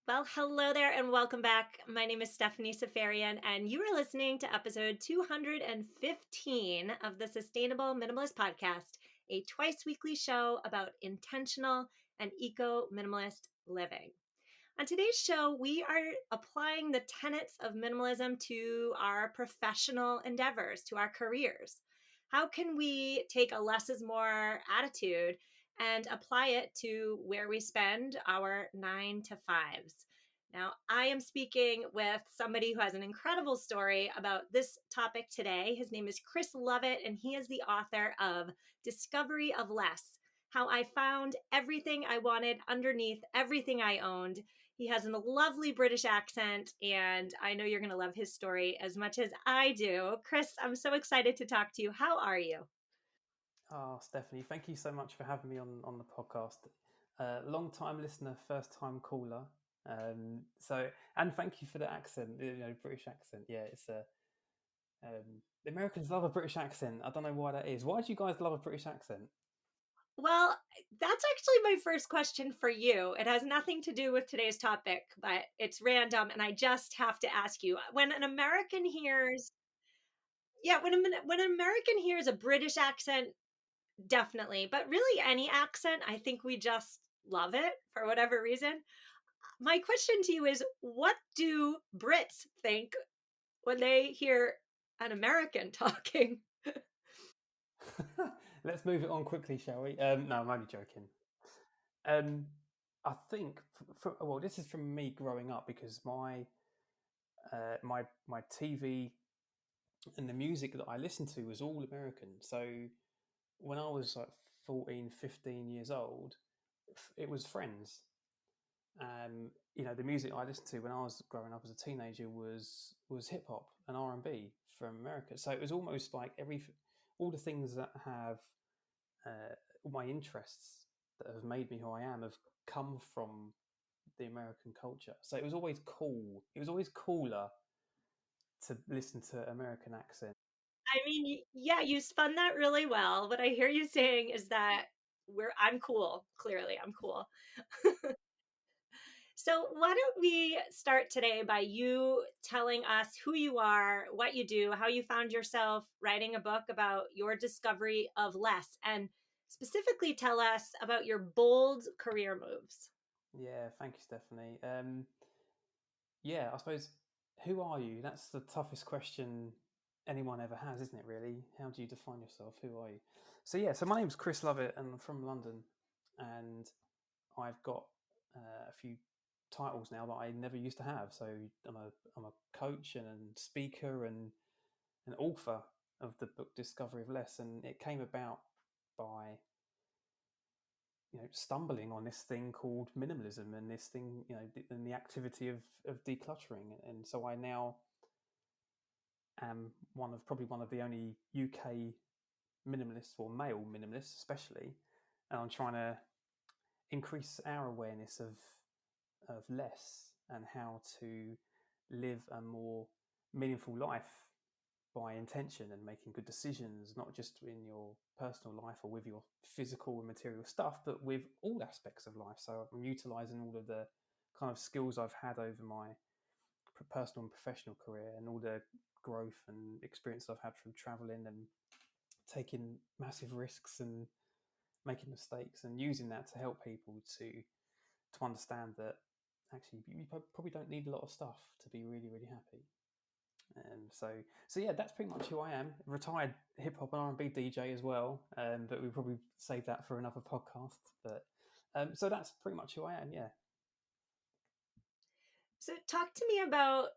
Well, hello there and welcome back. My name is Stephanie Safarian, and you are listening to episode 215 of the Sustainable Minimalist Podcast, a twice weekly show about intentional and eco minimalist living. On today's show, we are applying the tenets of minimalism to our professional endeavors, to our careers. How can we take a less is more attitude and apply it to where we spend our 9 to 5s? Now, I am speaking with somebody who has an incredible story about this topic today. His name is Chris Lovett, and he is the author of Discovery of Less: How I Found Everything I Wanted Underneath Everything I Owned. He has a lovely British accent, and I know you're going to love his story as much as I do. Chris, I'm so excited to talk to you. How are you? Oh, Stephanie, thank you so much for having me on the podcast. Long time listener, first time caller. And thank you for the accent, British accent. Yeah, the Americans love a British accent. I don't know why that is. Why do you guys love a British accent? Well, that's actually my first question for you. It has nothing to do with today's topic, but it's random, and I just have to ask you. When an American hears, yeah, when an American hears a British accent, definitely, but really any accent, I think we just love it for whatever reason. My question to you is, what do Brits think when they hear an American talking? Let's move it on quickly, shall we? No, I'm only joking. Um, I think, well, this is from me growing up because my TV and the music that I listened to was all American. So when I was like 14, 15 years old, it was Friends. The music I listened to when I was growing up as a teenager was hip hop and R&B from America. So it was almost like all the things that have all my interests that have made me who I am have come from the American culture. So it was always cool. It was always cooler to listen to American accent. I mean, yeah, you spun that really well. What I hear you saying is that I'm cool. Clearly, I'm cool. So, why don't we start today by you telling us who you are, what you do, how you found yourself writing a book about your discovery of less, and specifically tell us about your bold career moves. Yeah, thank you, Stephanie. Yeah, I suppose, who are you? That's the toughest question anyone ever has, isn't it, really? How do you define yourself? Who are you? So my name's Chris Lovett and I'm from London. And I've got a few titles now that I never used to have. So I'm a coach and a speaker and an author of the book Discovery of Less. And it came about by stumbling on this thing called minimalism and this thing, and the activity of decluttering. And so I now am probably one of the only UK minimalists, or male minimalists especially, and I'm trying to increase our awareness of less and how to live a more meaningful life by intention and making good decisions, not just in your personal life or with your physical and material stuff, but with all aspects of life. So I'm utilizing all of the kind of skills I've had over my personal and professional career and all the growth and experience I've had from traveling and taking massive risks and making mistakes and using that to help people to understand that actually you probably don't need a lot of stuff to be really, really happy. And so yeah, that's pretty much who I am. Retired hip hop and R&B DJ as well, but we'll probably save that for another podcast. But so that's pretty much who I am. Yeah. So, talk to me about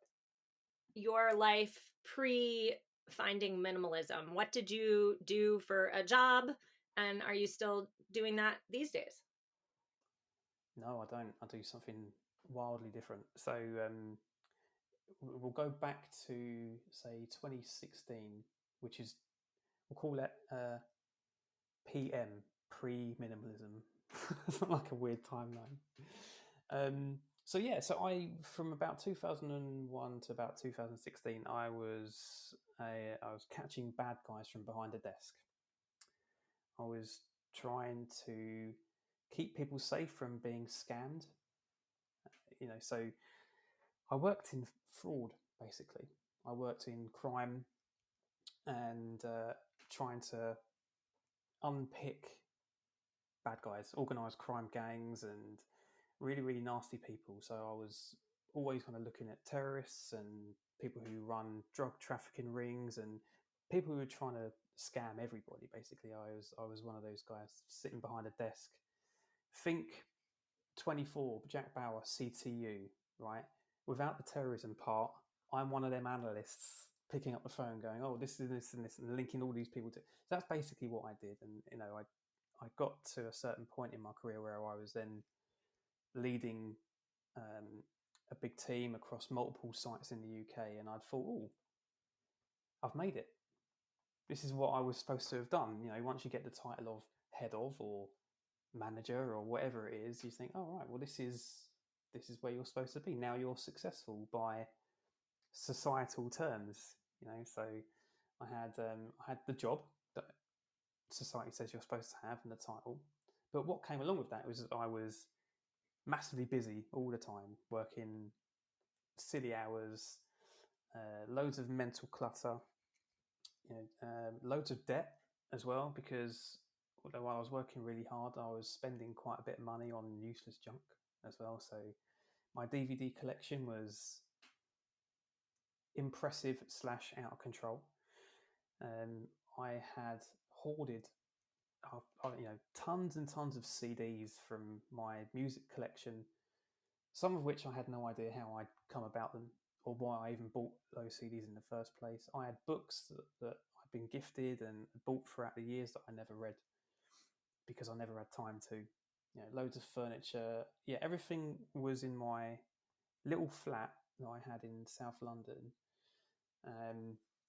your life pre finding minimalism. What did you do for a job? And are you still doing that these days? No, I don't. I do something wildly different. So we'll go back to say 2016, which is, we'll call it PM, pre-minimalism. It's not like a weird timeline. So yeah, so I from about 2001 to about 2016, I was catching bad guys from behind a desk. I was trying to keep people safe from being scammed. So I worked in fraud, basically. I worked in crime and trying to unpick bad guys, organized crime gangs, and really, really nasty people. So I was always kind of looking at terrorists and people who run drug trafficking rings and people who were trying to scam everybody. Basically, I was one of those guys sitting behind a desk. Think 24, Jack Bauer, CTU, right? Without the terrorism part, I'm one of them analysts picking up the phone, going, "Oh, this is this and this," and linking all these people to. So that's basically what I did, and I got to a certain point in my career where I was then leading a big team across multiple sites in the UK, and I'd thought, "Oh, I've made it. This is what I was supposed to have done." Once you get the title of head of or manager or whatever it is, you think, "Oh, right, well, this is where you're supposed to be. Now you're successful by societal terms." So I had the job that society says you're supposed to have and the title, but what came along with that was I was massively busy all the time, working silly hours, loads of mental clutter, loads of debt as well, because although I was working really hard, I was spending quite a bit of money on useless junk as well. So my DVD collection was impressive / out of control. I had hoarded, tons and tons of CDs from my music collection, some of which I had no idea how I'd come about them or why I even bought those CDs in the first place. I had books that I'd been gifted and bought throughout the years that I never read because I never had time to. Loads of furniture. Yeah, everything was in my little flat that I had in South London,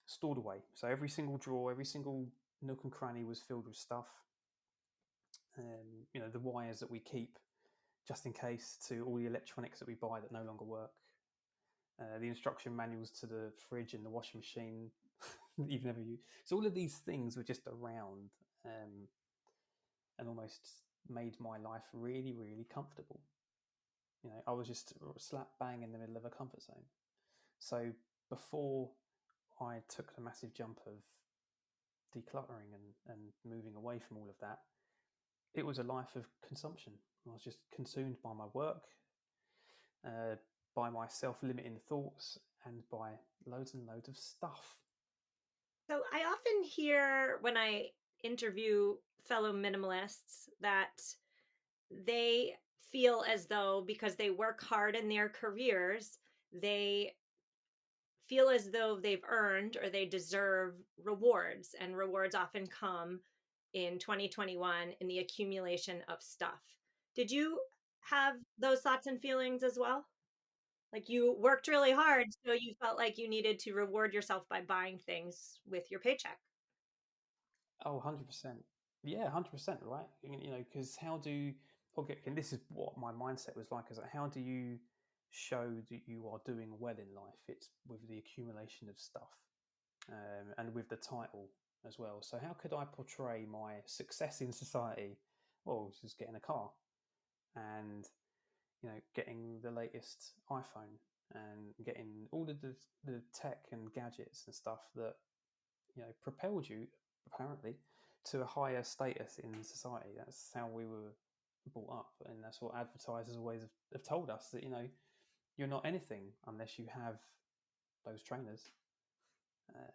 stored away. So every single drawer, every single nook and cranny was filled with stuff. The wires that we keep just in case to all the electronics that we buy that no longer work. The instruction manuals to the fridge and the washing machine that you've never used. So all of these things were just around and almost made my life really, really comfortable. I was just slap bang in the middle of a comfort zone. So before I took the massive jump of decluttering and moving away from all of that, it was a life of consumption. I was just consumed by my work, by my self-limiting thoughts, and by loads and loads of stuff. So I often hear when I interview fellow minimalists that they feel as though because they work hard in their careers, they feel as though they've earned or they deserve rewards, and rewards often come in 2021 in the accumulation of stuff. Did you have those thoughts and feelings as well? Like you worked really hard, so you felt like you needed to reward yourself by buying things with your paycheck. Oh, 100%. Yeah, 100%, right? Because okay, and this is what my mindset was like, is like, how do you show that you are doing well in life? It's with the accumulation of stuff, and with the title as well. So how could I portray my success in society? Well, it's just getting a car and getting the latest iPhone and getting all of the tech and gadgets and stuff that propelled you apparently to a higher status in society. That's how we were brought up, and that's what advertisers always have told us, that you're not anything unless you have those trainers.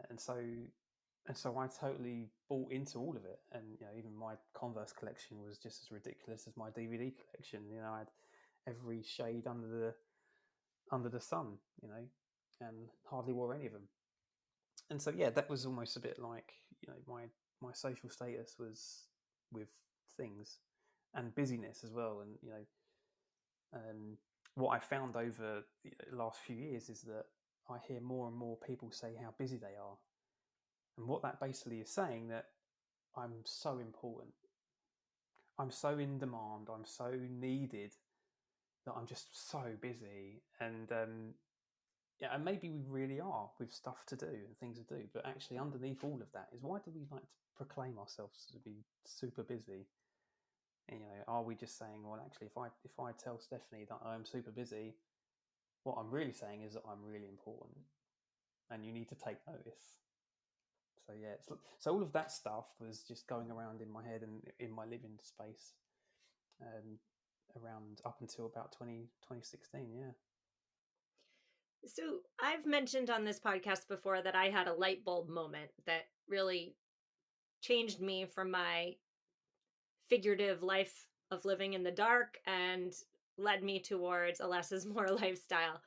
And so I totally bought into all of it, and even my Converse collection was just as ridiculous as my DVD collection. I had every shade under the sun, and hardly wore any of them. And so yeah, that was almost a bit like my social status was with things and busyness as well. And what I found over the last few years is that I hear more and more people say how busy they are, and what that basically is saying, that I'm so important, I'm so in demand, I'm so needed, that I'm just so busy. And yeah, and maybe we really are, with stuff to do and things to do. But actually, underneath all of that is, why do we like to proclaim ourselves to be super busy? And, are we just saying, well, actually, if I tell Stephanie that I'm super busy, What I'm really saying is that I'm really important and you need to take notice. So yeah, so all of that stuff was just going around in my head and in my living space, around up until about 2016. Yeah. So I've mentioned on this podcast before that I had a light bulb moment that really changed me from my figurative life of living in the dark and led me towards a less is more lifestyle.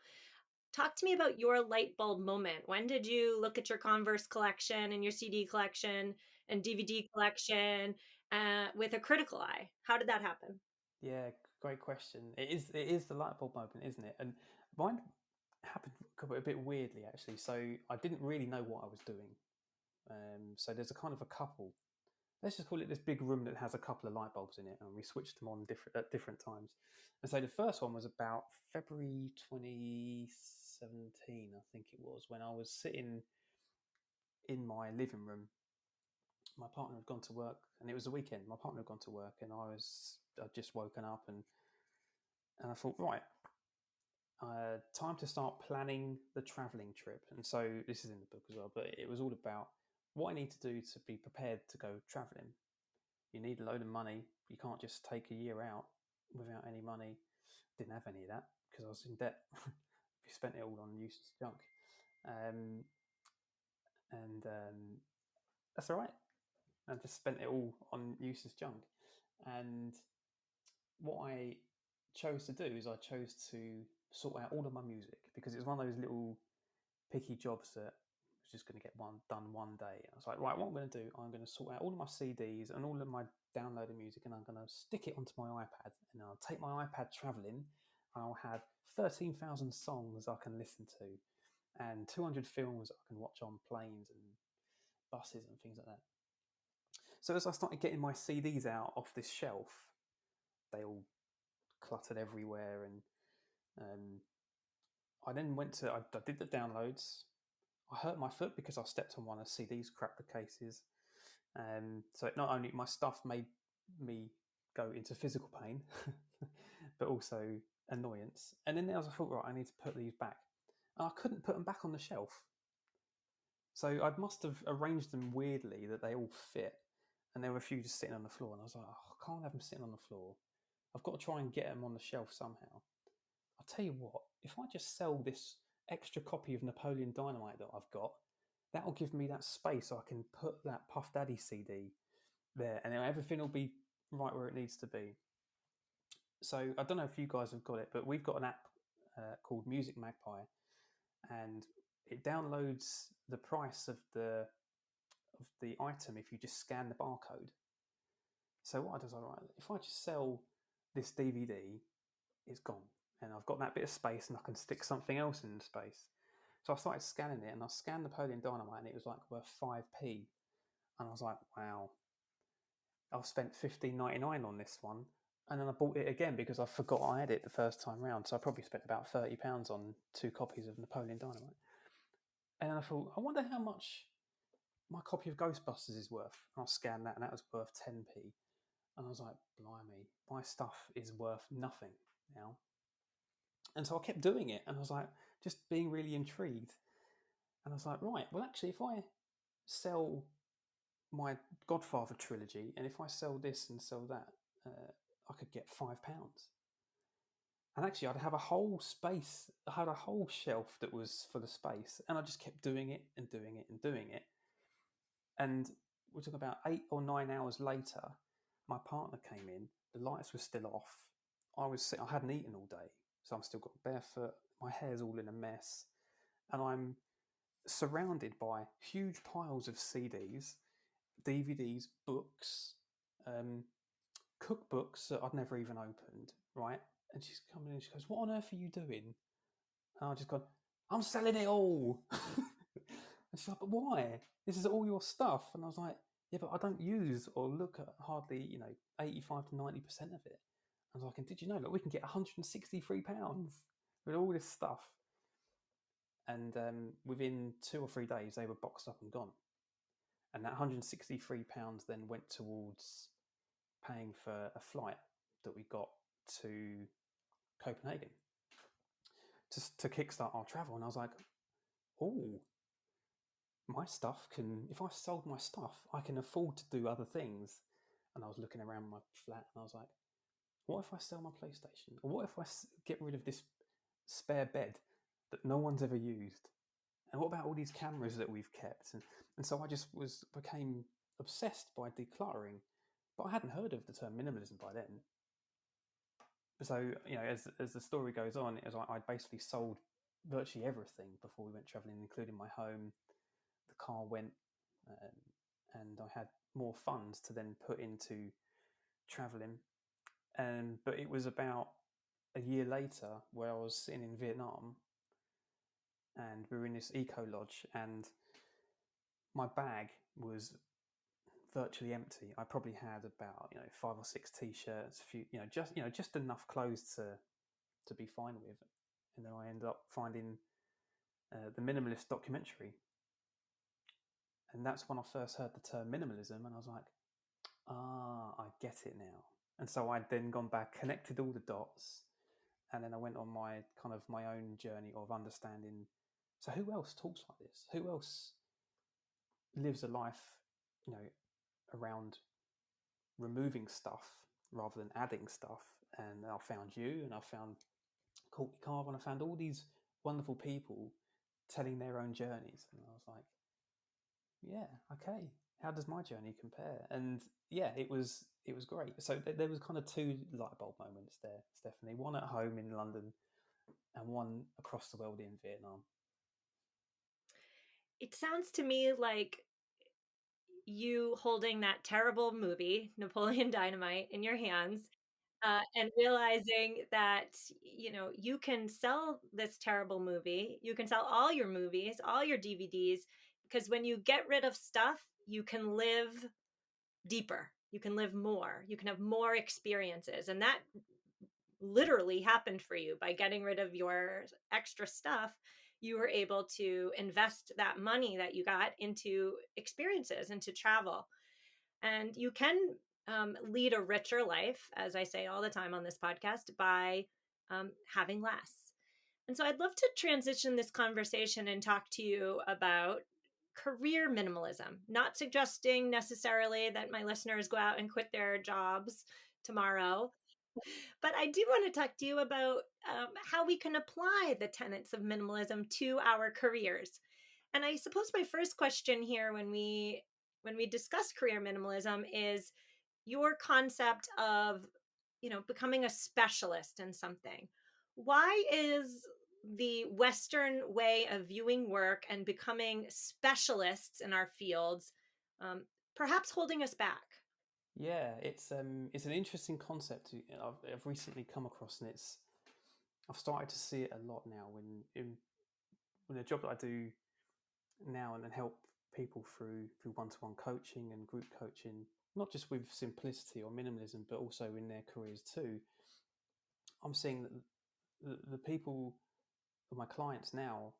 Talk to me about your light bulb moment. When did you look at your Converse collection and your CD collection and DVD collection with a critical eye? How did that happen? Yeah, great question. It is the light bulb moment, isn't it? And mine happened a bit weirdly actually. So I didn't really know what I was doing. So there's a kind of a couple. Let's just call it this big room that has a couple of light bulbs in it, and we switched them on at different times. And so the first one was about February 2017, I think it was, when I was sitting in my living room. My partner had gone to work, and it was a weekend. My partner had gone to work, and I'd just woken up, and I thought, right, time to start planning the traveling trip. And so this is in the book as well, but it was all about what I need to do to be prepared to go traveling. You need a load of money. You can't just take a year out without any money. Didn't have any of that because I was in debt. We spent it all on useless junk, and that's all right. I just spent it all on useless junk. And what I chose to do is I chose to sort out all of my music because it was one of those little picky jobs that was just going to get done one day. I was like, right, what I'm going to do, I'm going to sort out all of my CDs and all of my downloaded music, and I'm going to stick it onto my iPad, and I'll take my iPad traveling, and I'll have 13,000 songs I can listen to, and 200 films I can watch on planes and buses and things like that. So as I started getting my CDs out off this shelf, they all cluttered everywhere, and I then I did the downloads. I hurt my foot because I stepped on one of the CDs, cracked the cases. So it not only my stuff made me go into physical pain, but also annoyance. And then I thought, right, I need to put these back. And I couldn't put them back on the shelf. So I must have arranged them weirdly that they all fit. And there were a few just sitting on the floor. And I was like, oh, I can't have them sitting on the floor. I've got to try and get them on the shelf somehow. I'll tell you what, if I just sell this extra copy of Napoleon Dynamite that I've got, that'll give me that space so I can put that Puff Daddy CD there, and then everything will be right where it needs to be. So I don't know if you guys have got it, but we've got an app called Music Magpie, and it downloads the price of the item if you just scan the barcode. So what I do is, right, if I just sell this DVD, it's gone, and I've got that bit of space, and I can stick something else in the space. So I started scanning it, and I scanned Napoleon Dynamite, and it was like worth 5p, and I was like, wow, I've spent $15.99 on this one. And then I bought it again because I forgot I had it the first time round. So I probably spent about £30 on 2 copies of Napoleon Dynamite. And then I thought, I wonder how much my copy of Ghostbusters is worth. And I scanned that, and that was worth 10p. And I was like, blimey, my stuff is worth nothing now. And so I kept doing it, and I was like, just being really intrigued. And I was like, right, well, actually, if I sell my Godfather trilogy, and if I sell this and sell that, I could get £5. And actually, I'd have a whole space. I had a whole shelf that was for the space, and I just kept doing it and doing it and doing it. And we're talking about 8 or 9 hours later, my partner came in. The lights were still off. I hadn't eaten all day, so I'm still got barefoot. My hair's all in a mess, and I'm surrounded by huge piles of CDs, DVDs, books, cookbooks that I'd never even opened, right? And she's coming in and she goes, "What on earth are you doing?" And I just gone, "I'm selling it all." And she's like, "But why? This is all your stuff." And I was like, "Yeah, but I don't use or look at hardly, 85 to 90% of it." I was like, "And did you know that we can get £163 with all this stuff?" And within 2 or 3 days, they were boxed up and gone. And that £163 then went towards paying for a flight that we got to Copenhagen. to kickstart our travel. And I was like, oh, my stuff can, if I sold my stuff, I can afford to do other things. And I was looking around my flat and I was like, what if I sell my PlayStation? Or what if I get rid of this spare bed that no one's ever used? And what about all these cameras that we've kept? And so I just became obsessed by decluttering. But I hadn't heard of the term minimalism by then. So, as the story goes on, I basically sold virtually everything before we went traveling, including my home. The car went, and I had more funds to then put into traveling. But it was about a year later where I was sitting in Vietnam, and we were in this eco lodge, and my bag was virtually empty. I probably had about 5 or 6 t-shirts, a few just enough clothes to be fine with. And then I ended up finding the Minimalist documentary, and that's when I first heard the term minimalism, and I was like, I get it now. And so I'd then gone back, connected all the dots, and then I went on my own journey of understanding. So who else talks like this? Who else lives a life, around removing stuff rather than adding stuff? And I found you, and I found Courtney Carver, and I found all these wonderful people telling their own journeys, and I was like, yeah, okay, how does my journey compare? And yeah, it was great. So there was kind of 2 light bulb moments there, Stephanie. One at home in London, and one across the world in Vietnam. It sounds to me like you holding that terrible movie, Napoleon Dynamite, in your hands, and realizing that, you can sell this terrible movie. You can sell all your movies, all your DVDs, because when you get rid of stuff, you can live deeper. You can live more. You can have more experiences. And that literally happened for you by getting rid of your extra stuff. You were able to invest that money that you got into experiences, into travel. And you can lead a richer life, as I say all the time on this podcast, by having less. And so I'd love to transition this conversation and talk to you about career minimalism, not suggesting necessarily that my listeners go out and quit their jobs tomorrow. But I do want to talk to you about how we can apply the tenets of minimalism to our careers. And I suppose my first question here, when we discuss career minimalism, is your concept of becoming a specialist in something. Why is the Western way of viewing work and becoming specialists in our fields perhaps holding us back? Yeah, it's an interesting concept I've recently come across, and I've started to see it a lot now when the job that I do now, and then help people through one-to-one coaching and group coaching, not just with simplicity or minimalism, but also in their careers too. I'm seeing that the people, my clients now,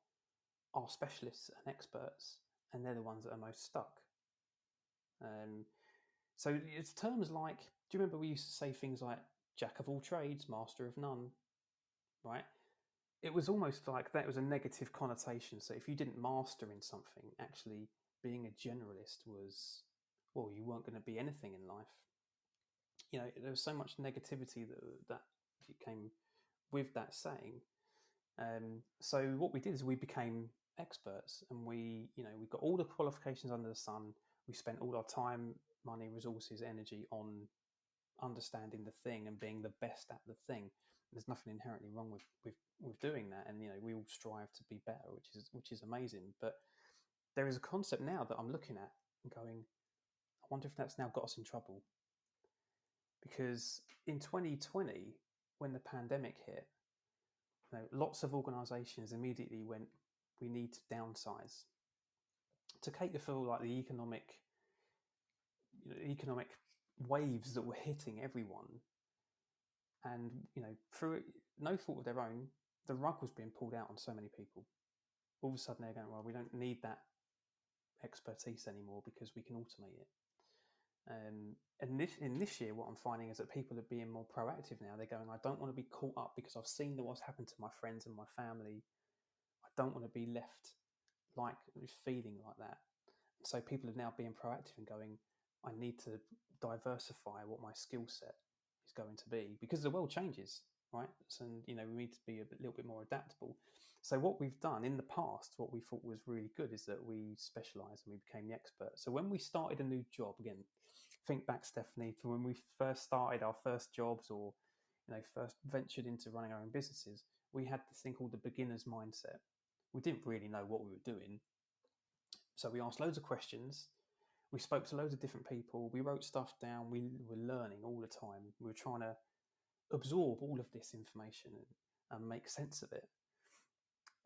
are specialists and experts, and they're the ones that are most stuck. So it's terms like, do you remember we used to say things like jack of all trades, master of none, right? It was almost like that was a negative connotation. So if you didn't master in something, actually being a generalist was, well, you weren't going to be anything in life. There was so much negativity that came with that saying. So what we did is we became experts, and we got all the qualifications under the sun. We spent all our time, money, resources, energy on understanding the thing and being the best at the thing. There's nothing inherently wrong with doing that, and we all strive to be better, which is amazing. But there is a concept now that I'm looking at and going, I wonder if that's now got us in trouble, because in 2020, when the pandemic hit, lots of organisations immediately went, we need to downsize to cater for like the economic waves that were hitting everyone. And through no fault of their own, the rug was being pulled out on so many people. All of a sudden they're going, well, we don't need that expertise anymore because we can automate it. And this year, what I'm finding is that people are being more proactive now. They're going, I don't want to be caught up because I've seen what's happened to my friends and my family. I don't want to be left like feeling like that. So people are now being proactive and going, I need to diversify what my skill set is going to be because the world changes, right? So, we need to be a little bit more adaptable. So what we've done in the past, what we thought was really good, is that we specialised and we became the expert. So when we started a new job, again, think back, Stephanie, to when we first started our first jobs or first ventured into running our own businesses, we had this thing called the beginner's mindset. We didn't really know what we were doing. So we asked loads of questions. We spoke to loads of different people. We wrote stuff down. We were learning all the time. We were trying to absorb all of this information and make sense of it.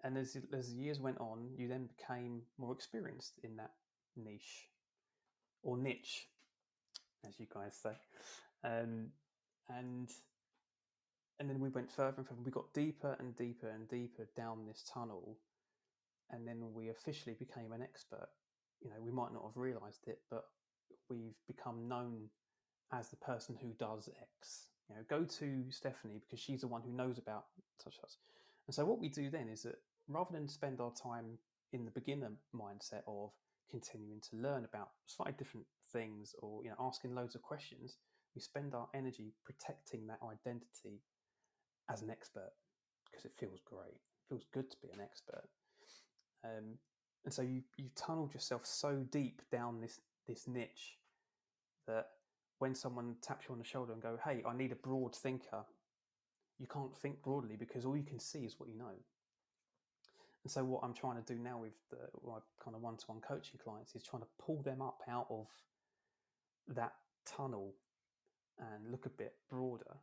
And as the years went on, you then became more experienced in that niche or niche, as you guys say. And then we went further and further. We got deeper and deeper and deeper down this tunnel. And then we officially became an expert. We might not have realized it, but we've become known as the person who does X. Go to Stephanie because she's the one who knows about such. And so what we do then is that rather than spend our time in the beginner mindset of continuing to learn about slightly different things or asking loads of questions, we spend our energy protecting that identity as an expert because it feels great. It feels good to be an expert. And so you've tunneled yourself so deep down this niche that when someone taps you on the shoulder and go, hey, I need a broad thinker, you can't think broadly because all you can see is what you know. And so what I'm trying to do now with my kind of one-to-one coaching clients is trying to pull them up out of that tunnel and look a bit broader.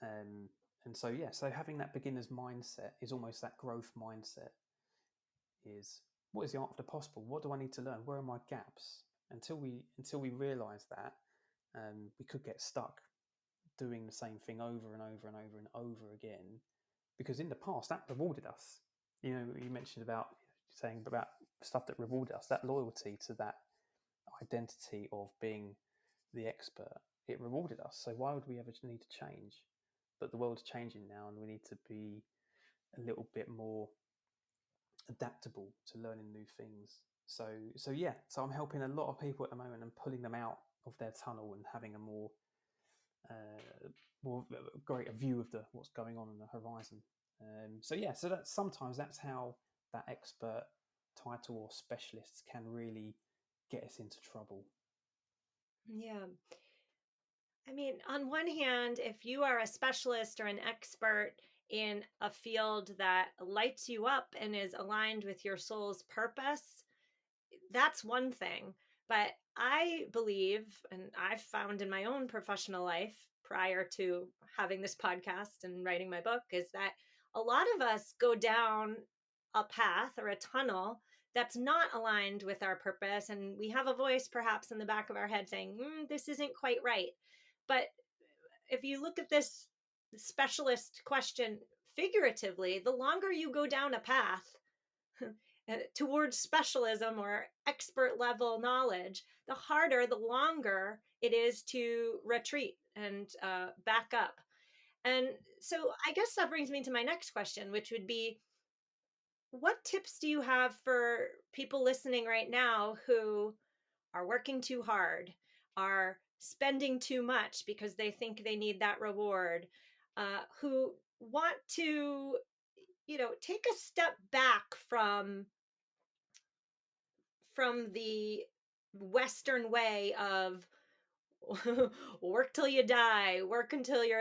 And so, so having that beginner's mindset is almost that growth mindset. Is what is the art of the possible? What do I need to learn? Where are my gaps? Until we realise that, we could get stuck doing the same thing over and over and over and over again, because in the past that rewarded us. You mentioned about saying about stuff that rewarded us, that loyalty to that identity of being the expert. It rewarded us. So why would we ever need to change? But the world's changing now, and we need to be a little bit more adaptable to learning new things. So I'm helping a lot of people at the moment and pulling them out of their tunnel and having a more greater view of what's going on the horizon. So that's how that expert title or specialists can really get us into trouble. Yeah. I mean, on one hand, if you are a specialist or an expert in a field that lights you up and is aligned with your soul's purpose, that's one thing. But I believe, and I've found in my own professional life prior to having this podcast and writing my book, is that a lot of us go down a path or a tunnel that's not aligned with our purpose. And we have a voice perhaps in the back of our head saying, this isn't quite right. But if you look at this specialist question figuratively, the longer you go down a path towards specialism or expert level knowledge, the harder, the longer it is to retreat and back up. And so I guess that brings me to my next question, which would be, what tips do you have for people listening right now who are working too hard, are spending too much because they think they need that reward, who want to, take a step back from the Western way of work till you die, work until you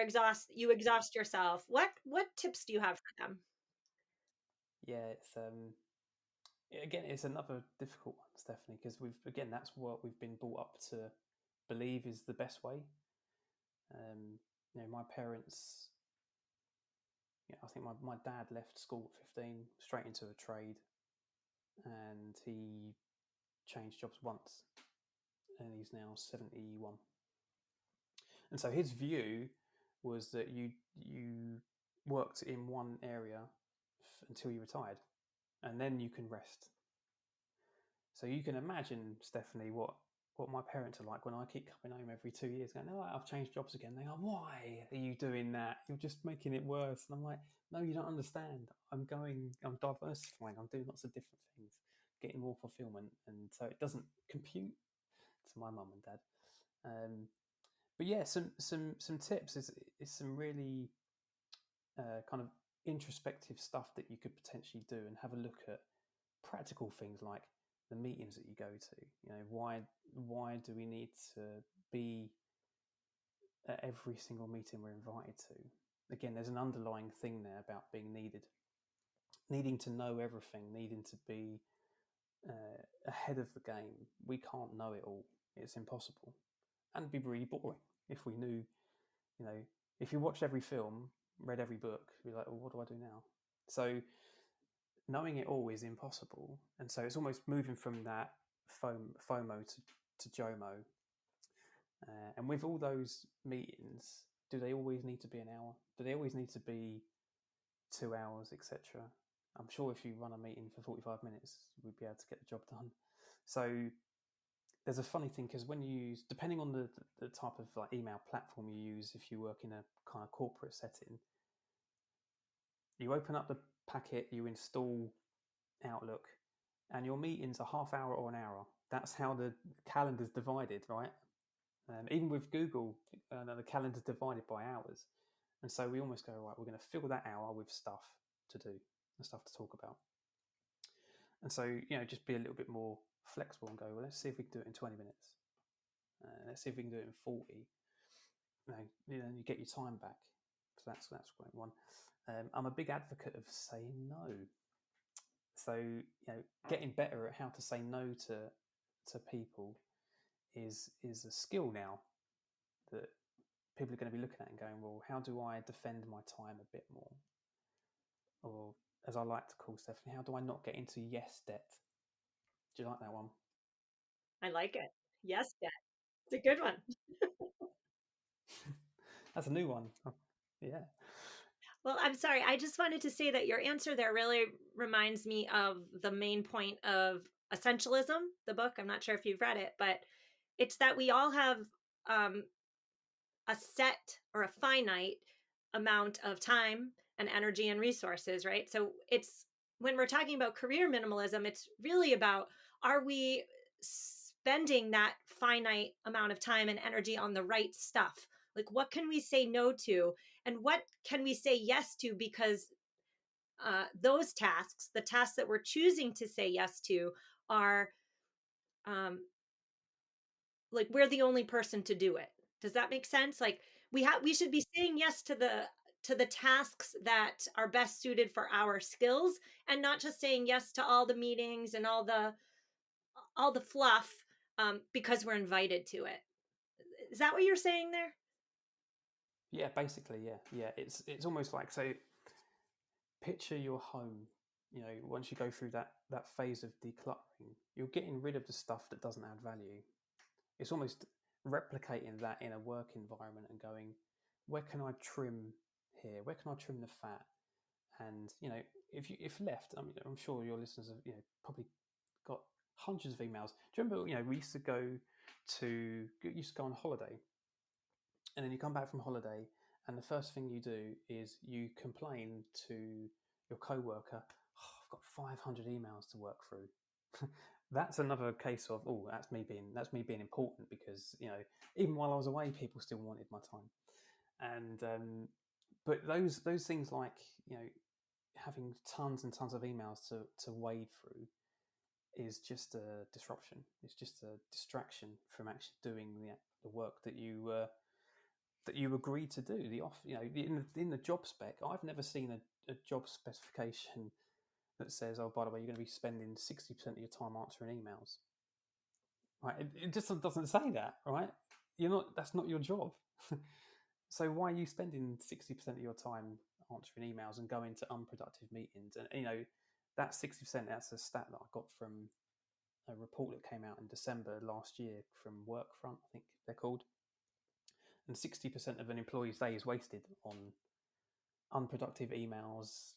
exhaust yourself. What tips do you have for them? Yeah, it's another difficult one, Stephanie, because that's what we've been brought up to believe is the best way. My parents, I think my dad left school at 15 straight into a trade, and he changed jobs once, and he's now 71. And so his view was that you worked in one area until you retired, and then you can rest. So you can imagine, Stephanie, what what my parents are like when I keep coming home every 2 years going, no, I've changed jobs again. They go, why are you doing that? You're just making it worse. And I'm like, no, you don't understand. I'm diversifying. I'm doing lots of different things, getting more fulfillment. And so it doesn't compute to my mum and dad. But yeah, some tips is some really kind of introspective stuff that you could potentially do, and have a look at practical things like the meetings that you go to. You know, why do we need to be at every single meeting we're invited to? Again, there's an underlying thing there about being needing to know everything, needing to be ahead of the game. We can't know it all. It's impossible, and it'd be really boring if we knew. You know, if you watched every film, read every book, you'd be like, well, what do I do now? So knowing it all is impossible. And so it's almost moving from that FOMO to JOMO. And with all those meetings, do they always need to be an hour? Do they always need to be 2 hours, etc.? I'm sure if you run a meeting for 45 minutes, we'd be able to get the job done. So there's a funny thing, because when you use, depending on the type of like email platform you use, if you work in a kind of corporate setting, you open up the packet, you install Outlook, and your meetings are half hour or an hour. That's how the calendar's divided, right? Even with Google, the calendar's divided by hours. And so we almost go, right, we're going to fill that hour with stuff to do and stuff to talk about. And so, you know, just be a little bit more flexible and go, well, let's see if we can do it in 20 minutes. Let's see if we can do it in 40. You get your time back. So that's great one. I'm a big advocate of saying no. So, you know, getting better at how to say no to people is a skill now that people are going to be looking at and going, well, how do I defend my time a bit more? Or, as I like to call Stephanie, how do I not get into yes debt? Do you like that one? I like it. Yes, debt. It's a good one. That's a new one. Yeah. Well, I'm sorry. I just wanted to say that your answer there really reminds me of the main point of Essentialism, the book. I'm not sure if you've read it, but it's that we all have a set or a finite amount of time and energy and resources, right? So it's, when we're talking about career minimalism, it's really about, are we spending that finite amount of time and energy on the right stuff? Like, what can we say no to, and what can we say yes to? Because those tasks, the tasks that we're choosing to say yes to, are like, we're the only person to do it. Does that make sense? Like, we should be saying yes to the tasks that are best suited for our skills, and not just saying yes to all the meetings and all the fluff because we're invited to it. Is that what you're saying there? Yeah, basically, yeah. It's almost like, so picture your home. You know, once you go through that phase of decluttering, you're getting rid of the stuff that doesn't add value. It's almost replicating that in a work environment and going, where can I trim here? Where can I trim the fat? And, you know, if left, I mean, I'm sure your listeners have, you know, probably got hundreds of emails. Do you remember, you know, we used to go on holiday, and then you come back from holiday, and the first thing you do is you complain to your coworker, oh, I've got 500 emails to work through. That's another case of, oh, that's me being important, because, you know, even while I was away, people still wanted my time. And but those things, like, you know, having tons and tons of emails to wade through, is just a disruption. It's just a distraction from actually doing the work that you agreed to do. You know, in the job spec, I've never seen a job specification that says, oh, by the way, you're going to be spending 60% of your time answering emails. Right? It just doesn't say that, right? That's not your job. So why are you spending 60% of your time answering emails and going to unproductive meetings? And, you know, that 60%, that's a stat that I got from a report that came out in December last year from Workfront, I think they're called. And 60% of an employee's day is wasted on unproductive emails,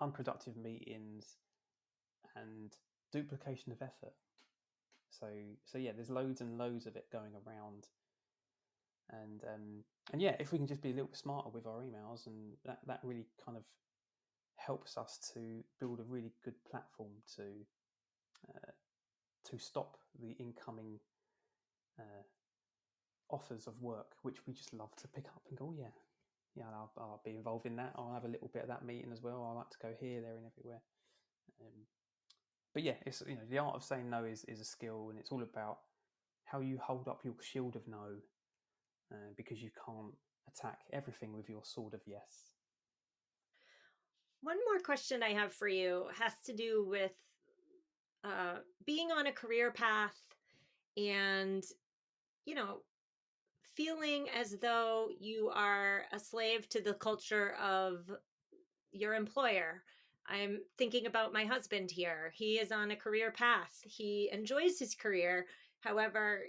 unproductive meetings, and duplication of effort. So yeah, there's loads and loads of it going around, and yeah, if we can just be a little bit smarter with our emails, and that really kind of helps us to build a really good platform uh, to stop the incoming uh, offers of work, which we just love to pick up and go, oh, yeah, I'll be involved in that. I'll have a little bit of that meeting as well. I like to go here, there, and everywhere. But yeah, it's the art of saying no is a skill, and it's all about how you hold up your shield of no, because you can't attack everything with your sword of yes. One more question I have for you has to do with being on a career path and, you know, feeling as though you are a slave to the culture of your employer. I'm thinking about my husband here. He is on a career path. He enjoys his career. However,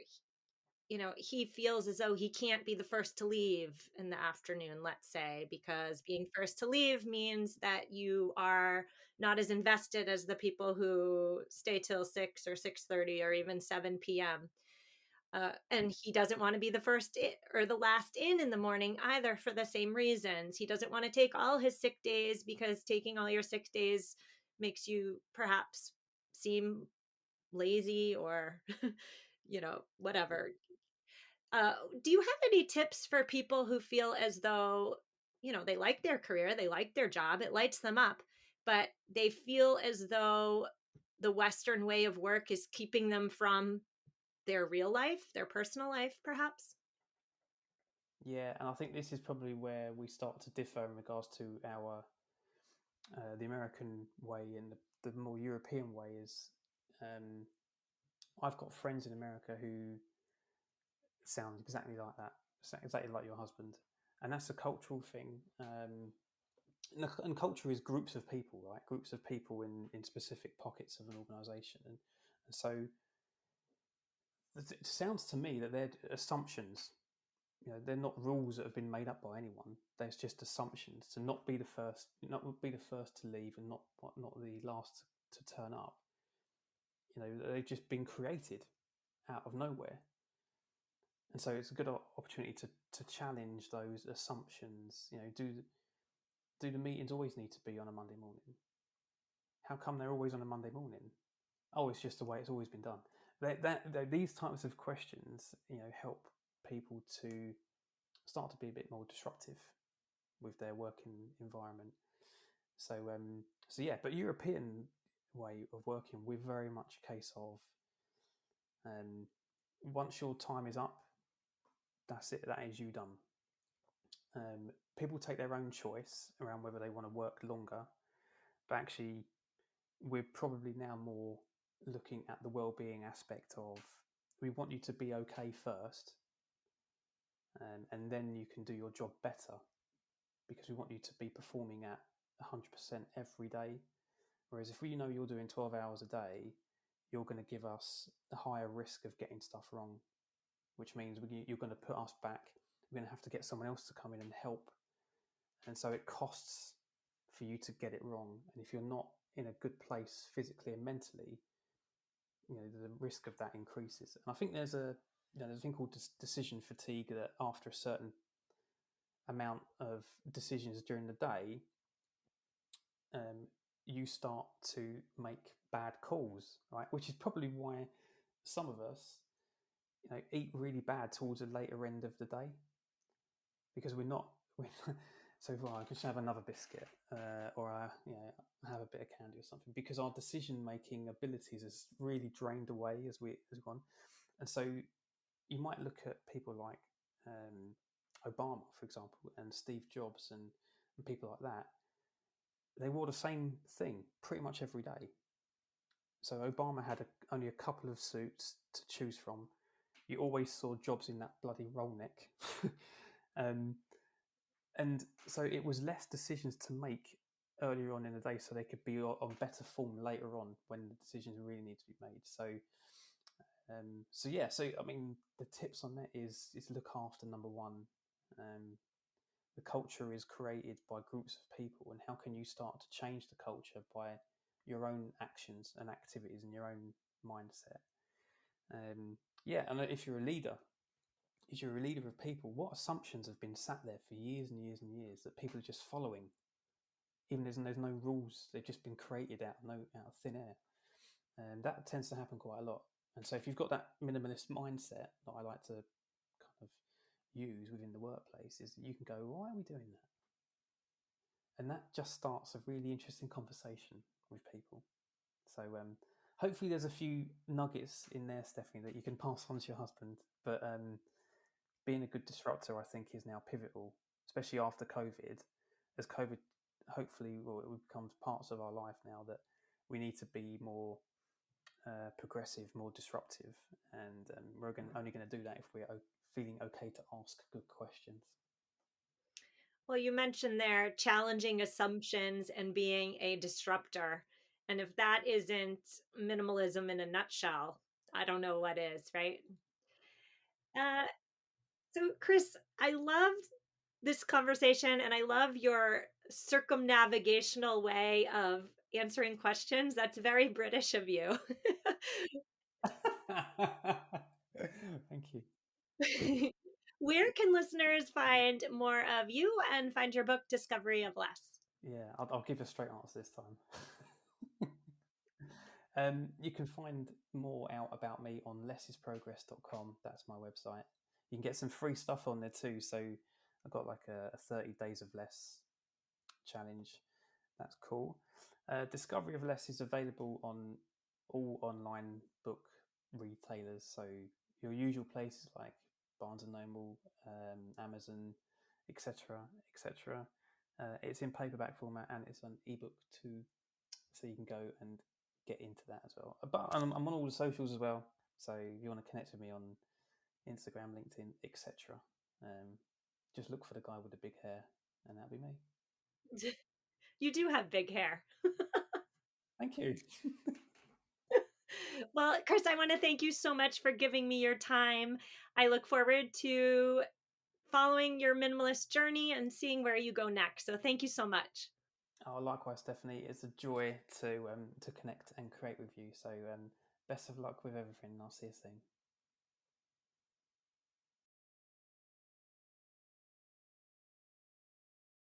he feels as though he can't be the first to leave in the afternoon, let's say, because being first to leave means that you are not as invested as the people who stay till 6 or 6:30 or even 7 p.m. And he doesn't want to be the first or the last in the morning either, for the same reasons. He doesn't want to take all his sick days, because taking all your sick days makes you perhaps seem lazy or whatever. Do you have any tips for people who feel as though, they like their career, they like their job, it lights them up, but they feel as though the Western way of work is keeping them from their real life, their personal life, perhaps? Yeah, and I think this is probably where we start to differ in regards to our the American way and the more European way is. Um, I've got friends in America who sound exactly like that, exactly like your husband, and that's a cultural thing. And culture is groups of people, right? Groups of people in specific pockets of an organization, and so it sounds to me that they're assumptions. They're not rules that have been made up by anyone. There's just assumptions to not be the first, not be the first to leave, and not the last to turn up. They've just been created out of nowhere, and so it's a good opportunity to challenge those assumptions. Do the meetings always need to be on a Monday morning? How come they're always on a Monday morning? Oh, it's just the way it's always been done. These types of questions, help people to start to be a bit more disruptive with their working environment. So yeah, but European way of working, we're very much a case of once your time is up, that's it. That is you done. People take their own choice around whether they want to work longer, but actually, we're probably now more looking at the well-being aspect of, we want you to be okay first, and then you can do your job better, because we want you to be performing at 100% every day. Whereas if we know you're doing 12 hours a day, you're going to give us a higher risk of getting stuff wrong, which means you're going to put us back. We're going to have to get someone else to come in and help. And so it costs for you to get it wrong. And if you're not in a good place physically and mentally, the risk of that increases. And I think there's a thing called decision fatigue, that after a certain amount of decisions during the day, you start to make bad calls, right? Which is probably why some of us, eat really bad towards the later end of the day, because we're not. So far, I could have another biscuit, or have a bit of candy or something, because our decision-making abilities is really drained away as we go on. And so, you might look at people like Obama, for example, and Steve Jobs, and people like that. They wore the same thing pretty much every day. So Obama had only a couple of suits to choose from. You always saw Jobs in that bloody roll neck. And so it was less decisions to make earlier on in the day, so they could be on better form later on when the decisions really need to be made. So I mean, the tips on that is look after number one. The culture is created by groups of people, and how can you start to change the culture by your own actions and activities and your own mindset? Yeah, and if you're a leader of people, what assumptions have been sat there for years and years and years that people are just following, even there's no rules, they've just been created out of thin air. And that tends to happen quite a lot. And so if you've got that minimalist mindset that I like to kind of use within the workplace, is that you can go, why are we doing that? And that just starts a really interesting conversation with people. So hopefully there's a few nuggets in there, Stephanie, that you can pass on to your husband. But being a good disruptor, I think, is now pivotal, especially after COVID. As COVID hopefully it becomes parts of our life now, that we need to be more progressive, more disruptive, and we're only going to do that if we're feeling okay to ask good questions. Well, you mentioned there challenging assumptions and being a disruptor. And if that isn't minimalism in a nutshell, I don't know what is, right? Uh, so, Chris, I loved this conversation and I love your circumnavigational way of answering questions. That's very British of you. Thank you. Where can listeners find more of you and find your book, Discovery of Less? Yeah, I'll give a straight answer this time. You can find more out about me on lessisprogress.com. That's my website. You can get some free stuff on there too. So I've got like a 30 days of less challenge. That's cool. Discovery of Less is available on all online book retailers. So your usual places like Barnes and Noble, Amazon, etc., etc. It's in paperback format and it's on ebook too, so you can go and get into that as well. But I'm on all the socials as well. So if you want to connect with me on Instagram, LinkedIn, etc., just look for the guy with the big hair, and that'll be me. You do have big hair. Thank you. Well, Chris, I want to thank you so much for giving me your time. I look forward to following your minimalist journey and seeing where you go next. So thank you so much. Oh, likewise, Stephanie. It's a joy to connect and create with you. So best of luck with everything, and I'll see you soon.